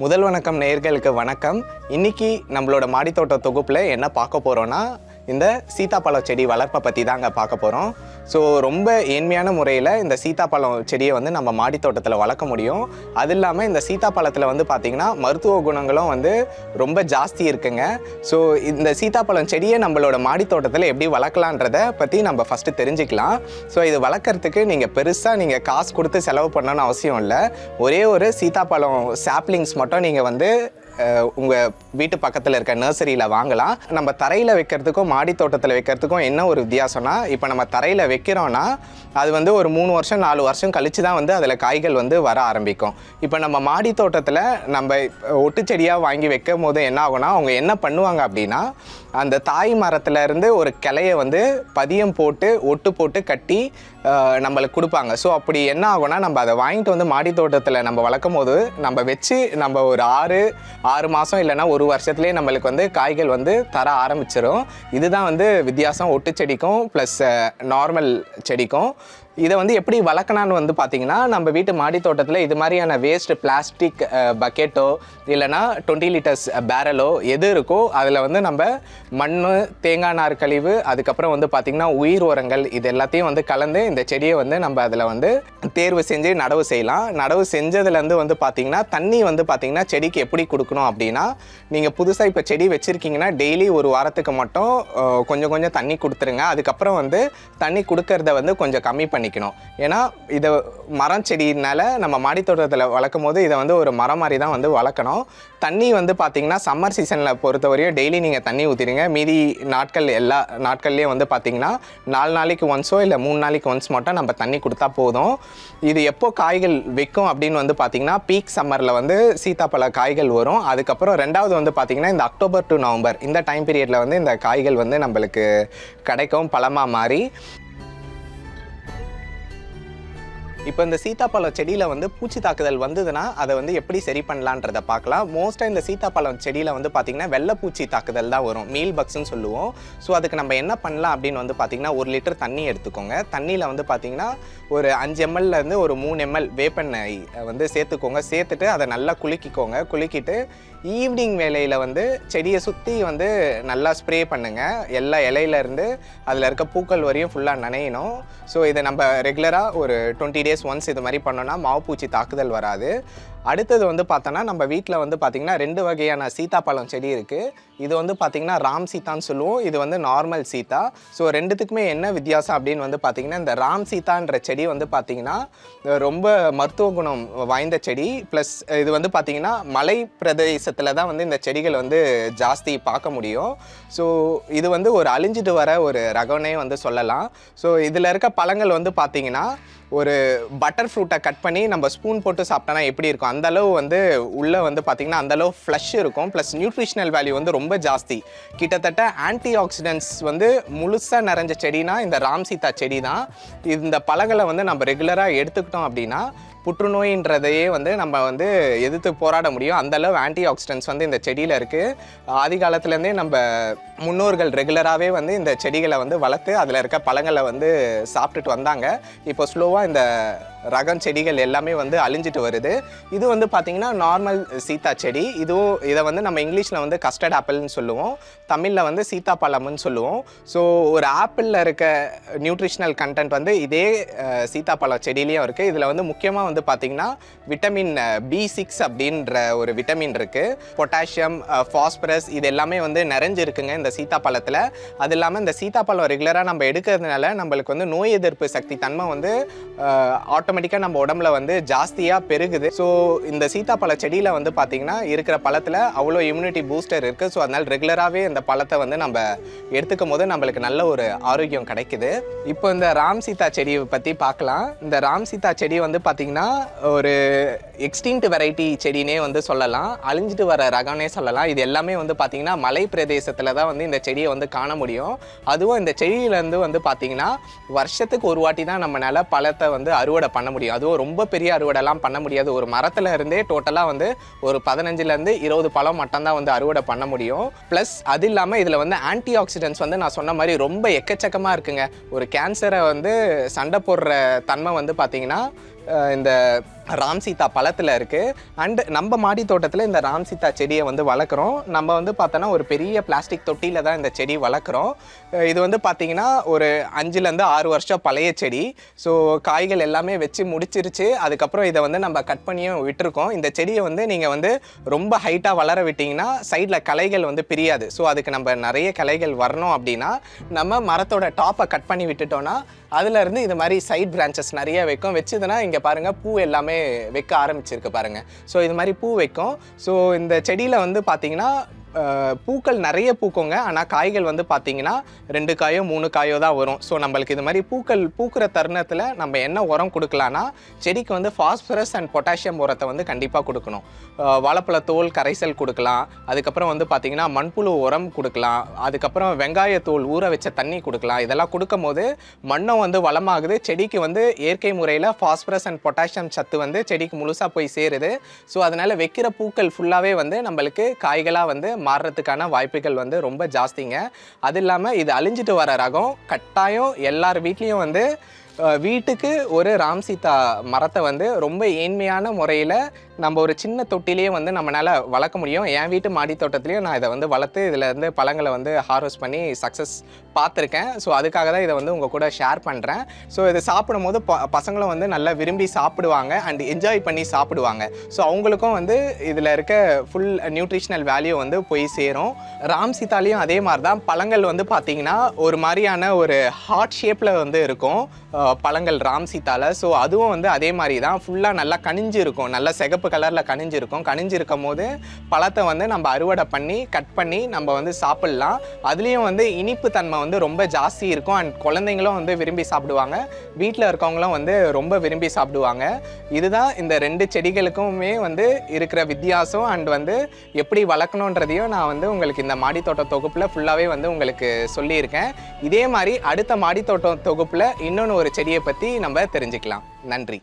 முதல் வணக்கம் நேயர்களுக்கு வணக்கம். இன்னைக்கு நம்மளோட மாடித்தோட்ட தொகுப்பில் என்ன பார்க்க போகிறோன்னா இந்த சீத்தாப்பழம் செடி வளர்ப்பை பற்றி தாங்க பார்க்க போகிறோம். ஸோ ரொம்ப ஏழ்மையான முறையில் இந்த சீத்தாப்பழம் செடியை வந்து நம்ம மாடித்தோட்டத்தில் வளர்க்க முடியும். அது இல்லாமல் இந்த சீத்தாப்பழத்தில் வந்து பார்த்திங்கன்னா மருத்துவ குணங்களும் வந்து ரொம்ப ஜாஸ்தி இருக்குங்க. ஸோ இந்த சீத்தாப்பழம் செடியை நம்மளோட மாடித்தோட்டத்தில் எப்படி வளர்க்கலான்றதை பற்றி நம்ம ஃபஸ்ட்டு தெரிஞ்சுக்கலாம். ஸோ இது வளர்க்குறதுக்கு நீங்கள் பெருசாக நீங்கள் காசு கொடுத்து செலவு பண்ணணும்னு அவசியம் இல்லை. ஒரே ஒரு சீத்தாப்பழம் சாப்லிங்ஸ் மட்டும் நீங்கள் வந்து உங்கள் வீட்டு பக்கத்தில் இருக்க நர்சரியில் வாங்கலாம். நம்ம தரையில் வைக்கிறதுக்கும் மாடி தோட்டத்தில் வைக்கிறதுக்கும் என்ன ஒரு வித்தியாசம்னா, இப்போ நம்ம தரையில் வைக்கிறோன்னா அது வந்து ஒரு 3 வருஷம் 4 வருஷம் கழித்து தான் வந்து அதில் காய்கள் வந்து வர ஆரம்பிக்கும். இப்போ நம்ம மாடி தோட்டத்தில் நம்ம ஒட்டு செடியாக வாங்கி வைக்கும் போது என்ன ஆகும்னா, அவங்க என்ன பண்ணுவாங்க அப்படின்னா, அந்த தாய் மரத்துலேருந்து ஒரு கிளையை வந்து பதியம் போட்டு ஒட்டு போட்டு கட்டி நம்மளுக்கு கொடுப்பாங்க. ஸோ அப்படி என்ன ஆகும்னா, நம்ம அதை வாங்கிட்டு வந்து மாடி தோட்டத்தில் நம்ம வளர்க்கும் போது நம்ம வச்சு நம்ம ஒரு 6 மாதம் இல்லைன்னா 1 வருஷத்துலேயே நம்மளுக்கு வந்து காய்கள் வந்து தர ஆரம்பிச்சிடும். இதுதான் வந்து வித்தியாசம் ஒட்டு செடிக்கும் ப்ளஸ் நார்மல் செடிக்கும். இதை வந்து எப்படி வளர்க்கலான்னு வந்து பார்த்திங்கன்னா, நம்ம வீட்டு மாடி தோட்டத்தில் இது மாதிரியான வேஸ்ட் பிளாஸ்டிக் பக்கெட்டோ இல்லைனா 20 லிட்டர்ஸ் பேரலோ எது இருக்கோ அதில் வந்து நம்ம மண், தேங்காய் நார் கழிவு, அதுக்கப்புறம் வந்து பார்த்திங்கன்னா உயிர் உரங்கள் இது எல்லாத்தையும் வந்து கலந்து இந்த செடியை வந்து நம்ம அதில் வந்து தேர்வு செஞ்சு நடவு செய்யலாம். நடவு செஞ்சதுலேருந்து வந்து பார்த்திங்கன்னா தண்ணி வந்து பார்த்திங்கன்னா செடிக்கு எப்படி கொடுக்கணும் அப்படின்னா, நீங்கள் புதுசாக இப்போ செடி வச்சுருக்கீங்கன்னா டெய்லி ஒரு வாரத்துக்கு மட்டும் கொஞ்சம் தண்ணி கொடுத்துருங்க. அதுக்கப்புறம் வந்து தண்ணி கொடுக்கறத வந்து கொஞ்சம் கம்மி பண்ணிக்கணும். ஏன்னா இதை மரம் செடினால நம்ம மாடித்தோட்டத்தில் வளர்க்கும் போது இதை வந்து ஒரு மரம் மாதிரி தான் வந்து வளர்க்கணும். தண்ணி வந்து பார்த்திங்கன்னா சம்மர் சீசனில் பொறுத்தவரையும் டெய்லி நீங்கள் தண்ணி ஊற்றிடுங்க. மீதி நாட்கள் எல்லா நாட்கள்லேயும் வந்து பார்த்திங்கன்னா 4 நாளைக்கு ஒன்ஸோ இல்லை 3 நாளைக்கு ஒன்ஸ் மட்டும் நம்ம தண்ணி கொடுத்தா போதும். இது எப்போ காய்கள் வைக்கும் அப்படின்னு வந்து பார்த்திங்கன்னா, பீக் சம்மரில் வந்து சீத்தாப்பழ காய்கள் வரும். அதுக்கப்புறம் ரெண்டாவது வந்து பார்த்திங்கன்னா இந்த அக்டோபர் டு நவம்பர் இந்த டைம் பீரியடில் வந்து இந்த காய்கள் வந்து நம்மளுக்கு கிடைக்கும் பழமாக மாறி. இப்போ இந்த சீத்தாப்பழம் செடியில் வந்து பூச்சி தாக்குதல் வந்ததுன்னா அதை வந்து எப்படி சரி பண்ணலான்றதை பார்க்கலாம். மோஸ்ட்டாக இந்த சீத்தாப்பழம் செடியில் வந்து பார்த்திங்கன்னா வெள்ளைப்பூச்சி தாக்குதல் தான் வரும், மீல் பக்ஸ்ன்னு சொல்லுவோம். ஸோ அதுக்கு நம்ம என்ன பண்ணலாம் அப்படின்னு வந்து பார்த்திங்கன்னா, 1 லிட்டர் தண்ணி எடுத்துக்கோங்க. தண்ணியில் வந்து பார்த்திங்கன்னா ஒரு 5 mlலேருந்து ஒரு 3 ml வேப்பெண்ணெய் வந்து சேர்த்துக்கோங்க. சேர்த்துட்டு அதை நல்லா குலுக்கிக்கோங்க. குலுக்கிட்டு ஈவினிங் வேளையில் வந்து செடியை சுற்றி வந்து நல்லா ஸ்ப்ரே பண்ணுங்கள். எல்லா இலையிலேருந்து அதில் இருக்க பூக்கள் வரையும் ஃபுல்லாக நனையணும். ஸோ இதை நம்ம ரெகுலராக ஒரு 20 days ஒன்ஸ் இது மாதிரி பண்ணோன்னா மாவுப்பூச்சி தாக்குதல் வராது. அடுத்தது வந்து பார்த்தோன்னா, நம்ம வீட்டில் வந்து பார்த்திங்கன்னா 2 வகையான சீத்தாப்பழம் செடி இருக்குது. இது வந்து பார்த்திங்கன்னா ராம் சீத்தான்னு சொல்லுவோம், இது வந்து நார்மல் சீத்தா. ஸோ ரெண்டுத்துக்குமே என்ன வித்தியாசம் அப்படின்னு வந்து பார்த்திங்கன்னா, இந்த ராம் சீத்தான்ற செடி வந்து பார்த்திங்கன்னா ரொம்ப மருத்துவ குணம் வாய்ந்த செடி. ப்ளஸ் இது வந்து பார்த்திங்கன்னா மலை பிரதேசத்தில் தான் வந்து இந்த செடிகள் வந்து ஜாஸ்தி பார்க்க முடியும். ஸோ இது வந்து ஒரு அழிஞ்சிட்டு வர ஒரு ரகம்னே வந்து சொல்லலாம். ஸோ இதில் இருக்க பழங்கள் வந்து பார்த்திங்கன்னா, ஒரு பட்டர் ஃப்ரூட்டை கட் பண்ணி நம்ம ஸ்பூன் போட்டு சாப்பிட்டோன்னா எப்படி இருக்கும் அந்தளவு வந்து உள்ளே வந்து பார்த்திங்கன்னா அந்தளவு ஃப்ளஷ் இருக்கும். ப்ளஸ் நியூட்ரிஷனல் வேல்யூ வந்து ரொம்ப ஜாஸ்தி. கிட்டத்தட்ட ஆன்டி ஆக்சிடென்ட்ஸ் வந்து முழுசாக நிறைஞ்ச செடினா இந்த ராம் சீத்தா செடி தான். இந்த பழங்களை வந்து நம்ம ரெகுலராக எடுத்துக்கிட்டோம் அப்படின்னா புற்றுநோயின்றதையே வந்து நம்ம வந்து எதிர்த்து போராட முடியும். அந்தளவு ஆன்டி ஆக்சிடென்ட்ஸ் வந்து இந்த செடியில் இருக்குது. ஆதி காலத்துலேருந்தே நம்ம முன்னோர்கள் ரெகுலராகவே வந்து இந்த செடிகளை வந்து வளர்த்து அதில் இருக்க பழங்களை வந்து சாப்பிட்டுட்டு வந்தாங்க. இப்போ ஸ்லோவாக இந்த ரகம் செடிகள் எல்லாமே வந்து அழிஞ்சிட்டு வருது. இது வந்து பார்த்திங்கன்னா நார்மல் சீத்தா செடி. இதை வந்து நம்ம இங்கிலீஷில் வந்து கஸ்டர்ட் ஆப்பிள்னு சொல்லுவோம், தமிழில் வந்து சீத்தாப்பழம்னு சொல்லுவோம். ஸோ ஒரு ஆப்பிளில் இருக்க நியூட்ரிஷனல் கண்டென்ட் வந்து இதே சீத்தாப்பழம் செடியிலையும் இருக்குது. இதில் வந்து முக்கியமாக வந்து பார்த்திங்கன்னா விட்டமின் B6 அப்படின்ற ஒரு விட்டமின் இருக்குது. பொட்டாசியம், ஃபாஸ்பரஸ் இது எல்லாமே வந்து நிறைஞ்சிருக்குங்க இந்த சீத்தாப்பழத்தில். அது இல்லாமல் இந்த சீத்தாப்பழம் ரெகுலராக நம்ம எடுக்கிறதுனால நம்மளுக்கு வந்து நோய் எதிர்ப்பு சக்தி தன்மை வந்து ஆட்டோமேட்டிக்காக நம்ம உடம்புல வந்து ஜாஸ்தியாக பெருகுது. ஸோ இந்த சீத்தாப்பழ செடியில் வந்து பார்த்திங்கன்னா இருக்கிற பழத்தில் அவ்வளோ இம்யூனிட்டி பூஸ்டர் இருக்குது. ஸோ அதனால் ரெகுலராகவே இந்த பழத்தை வந்து நம்ம எடுத்துக்கும் போது நம்மளுக்கு நல்ல ஒரு ஆரோக்கியம் கிடைக்குது. இப்போ இந்த ராம் சீத்தா செடியை பற்றி பார்க்கலாம். இந்த ராம் சீத்தா செடி வந்து பார்த்திங்கன்னா ஒரு எக்ஸ்டிங்க்ட் வெரைட்டி செடினே வந்து சொல்லலாம், அழிஞ்சிட்டு வர ரகம்னே சொல்லலாம். இது எல்லாமே வந்து பார்த்திங்கன்னா மலை பிரதேசத்தில் தான் வந்து இந்த செடியை வந்து காண முடியும். அதுவும் இந்த செடியிலேருந்து வந்து பார்த்திங்கன்னா வருஷத்துக்கு ஒரு வாட்டி தான் நம்மளால் பழத்தை வந்து அறுவடை பண்ண முடியும். அதுவும் ரொம்ப பெரிய அறுவடைலாம் பண்ண முடியாது. ஒரு மரத்தில் இருந்தே டோட்டலாக வந்து ஒரு 15லேருந்து 20 பழம் மட்டும்தான் வந்து அறுவடை பண்ண முடியும். ப்ளஸ் அது இல்லாமல் இதில் வந்து ஆன்டி ஆக்சிடென்ட்ஸ் வந்து நான் சொன்ன மாதிரி ரொம்ப எக்கச்சக்கமாக இருக்குங்க. ஒரு கேன்சரை வந்து சண்டை போடுற தன்மை வந்து பார்த்திங்கன்னா இந்த ராம் சீதா பழத்தில் இருக்குது. அண்ட் நம்ம மாடி தோட்டத்தில் இந்த ராம் சீதா செடியை வந்து வளர்க்குறோம். நம்ம வந்து பார்த்தோன்னா ஒரு பெரிய பிளாஸ்டிக் தொட்டியில் தான் இந்த செடி வளர்க்குறோம். இது வந்து பார்த்திங்கன்னா ஒரு 5லேருந்து 6 வருஷம் பழைய செடி. ஸோ காய்கள் எல்லாமே வச்சு முடிச்சிருச்சு. அதுக்கப்புறம் இதை வந்து நம்ம கட் பண்ணியும் விட்டுருக்கோம். இந்த செடியை வந்து நீங்கள் வந்து ரொம்ப ஹைட்டாக வளர விட்டிங்கன்னா சைடில் களைகள் வந்து பிரியாது. ஸோ அதுக்கு நம்ம நிறைய களைகள் வரணும் அப்படின்னா நம்ம மரத்தோட டாப்பை கட் பண்ணி விட்டுட்டோன்னா அதுலேருந்து இது மாதிரி சைட் பிரான்ச்சஸ் நிறைய வைக்கும். வச்சுதுன்னா இங்கே பாருங்கள் பூ எல்லாமே வைக்க ஆரம்பிச்சிருக்கு பாருங்கள். ஸோ இது மாதிரி பூ வைக்கும். ஸோ இந்த செடியில் வந்து பார்த்திங்கன்னா பூக்கள் நிறைய பூக்குங்க. ஆனால் காய்கள் வந்து பார்த்திங்கன்னா 2 காயோ 3 காயோ தான் வரும். ஸோ நம்மளுக்கு இது மாதிரி பூக்கள் பூக்கிற தருணத்தில் நம்ம என்ன உரம் கொடுக்கலான்னா செடிக்கு வந்து ஃபாஸ்பரஸ் அண்ட் பொட்டாசியம் உரத்தை வந்து கண்டிப்பாக கொடுக்கணும். வாழைப்பழ தோல் கரைசல் கொடுக்கலாம். அதுக்கப்புறம் வந்து பார்த்திங்கன்னா மண்புழு உரம் கொடுக்கலாம். அதுக்கப்புறம் வெங்காயத்தூள் ஊற வச்ச தண்ணி கொடுக்கலாம். இதெல்லாம் கொடுக்கும் போது மண்ணும் வந்து வளமாகுது. செடிக்கு வந்து இயற்கை முறையில் ஃபாஸ்பரஸ் அண்ட் பொட்டாசியம் சத்து வந்து செடிக்கு முழுசாக போய் சேருது. ஸோ அதனால் வைக்கிற பூக்கள் ஃபுல்லாகவே வந்து நம்மளுக்கு காய்களாக வந்து மாறுறதுக்கான வாய்ப்புகள் வந்து ரொம்ப ஜாஸ்திங்க. அது இல்லாமல் இது அழிஞ்சிட்டு வர ரகம். கட்டாயம் எல்லார் வீட்லேயும் வந்து வீட்டுக்கு ஒரு ராம் சீதா மரத்தை வந்து ரொம்ப ஏழ்மையான முறையில் நம்ம ஒரு சின்ன தொட்டிலேயே வந்து நம்மளால் வளர்க்க முடியும். என் வீட்டு மாடி தோட்டத்துலேயும் நான் இதை வந்து வளர்த்து இதில் இருந்து பழங்களை வந்து ஹார்வெஸ்ட் பண்ணி சக்ஸஸ் பார்த்துருக்கேன். ஸோ அதுக்காக தான் இதை வந்து உங்கள் கூட ஷேர் பண்ணுறேன். ஸோ இதை சாப்பிடும் போது பசங்களும் வந்து நல்லா விரும்பி சாப்பிடுவாங்க அண்ட் என்ஜாய் பண்ணி சாப்பிடுவாங்க. ஸோ அவங்களுக்கும் வந்து இதில் இருக்க ஃபுல் நியூட்ரிஷனல் வேல்யூ வந்து போய் சேரும். ராம் சீதாலையும் அதே மாதிரி தான் பழங்கள் வந்து பார்த்திங்கன்னா ஒரு மாதிரியான ஒரு ஹார்ட் ஷேப்பில் வந்து இருக்கும் பழங்கள் ராம் சீதால. ஸோ அதுவும் வந்து அதே மாதிரி தான் ஃபுல்லாக நல்லா கனிஞ்சு இருக்கும். நல்லா சிகப்பு கலரில் கனிஞ்சு இருக்கும். கனிஞ்சு இருக்கும் போது பழத்தை வந்து நம்ம அறுவடை பண்ணி கட் பண்ணி நம்ம வந்து சாப்பிட்லாம். அதுலேயும் வந்து இனிப்பு தன்மை வந்து ரொம்ப ஜாஸ்தி இருக்கும். அண்ட் குழந்தைங்களும் வந்து விரும்பி சாப்பிடுவாங்க. வீட்டில் இருக்கவங்களும் வந்து ரொம்ப விரும்பி சாப்பிடுவாங்க. இதுதான் இந்த 2 செடிகளுக்குமே வந்து இருக்கிற வித்தியாசம். அண்ட் வந்து எப்படி வளர்க்கணுன்றதையும் நான் வந்து உங்களுக்கு இந்த மாடித்தோட்ட தொகுப்பில் ஃபுல்லாகவே வந்து உங்களுக்கு சொல்லியிருக்கேன். இதே மாதிரி அடுத்த மாடித்தோட்டம் தொகுப்பில் இன்னொன்று ஒரு செடியை பற்றி நம்ம தெரிஞ்சுக்கலாம். நன்றி.